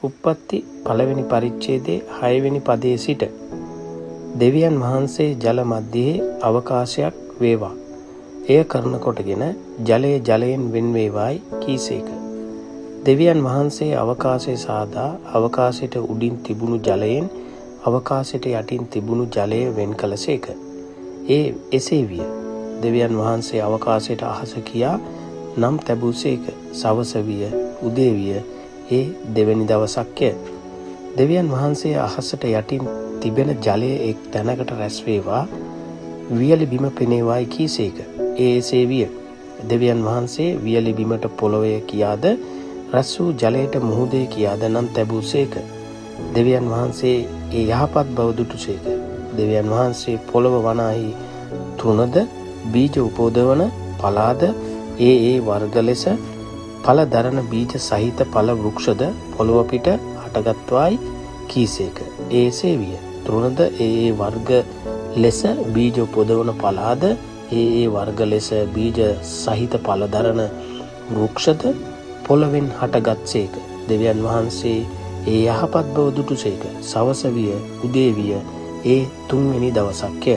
උප්පත්ති පළවෙනි පරිච්ඡේදයේ 6 වෙනි පදයේ සිට දෙවියන් වහන්සේ ජල මැදේ අවකාශයක් වේවා. එය කරන කොටගෙන ජලය ජලයෙන් වෙන් වේවායි කීසේක. දෙවියන් වහන්සේ අවකාශය සාදා අවකාශයට උඩින් තිබුණු ජලයෙන් අවකාශයට යටින් තිබුණු ජලය වෙන් කළසේක. එසේ විය. දෙවියන් වහන්සේ අවකාශයට අහස කියා නම් තැබූසේක. සවස විය, උදේ විය. ඒ දෙවැනි දවසක්ය. දෙවියන් වහන්සේ අහසට යටින් තිබෙන ජලය එක් තැනකට රැස් වේවා, වියලි බිම පෙනේවායි කීසේක. එසේ විය. දෙවියන් වහන්සේ වියලි බිමට පොළොවේ කියාද රැස් වූ ජලයට මුහුදේ කියාද නම් තැබූසේක. දෙවියන් වහන්සේ ඒ යහපත් බව දුටුසේක. දෙවියන් වහන්සේ පොළොව වනාහි තෘණද බීජ උපෝදවන පලාද ඒ වර්ග ලෙස ඵල දරන බීජ සහිත ඵල වෘක්ෂද පොළොව පිට හටගත්වායි කීසේක. එසේ විය. තෘණද ඒ වර්ග ලෙස බීජ උපෝදවන පලාද ඒ වර්ග ලෙස බීජ සහිත ඵල දරන වෘක්ෂද පොළොවෙන් හටගත්සේක. දෙවියන් වහන්සේ ඒ යහපත් බව දුටුසේක. සවස විය, උදේ විය. ඒ තුන්වෙනි දවසක්ය.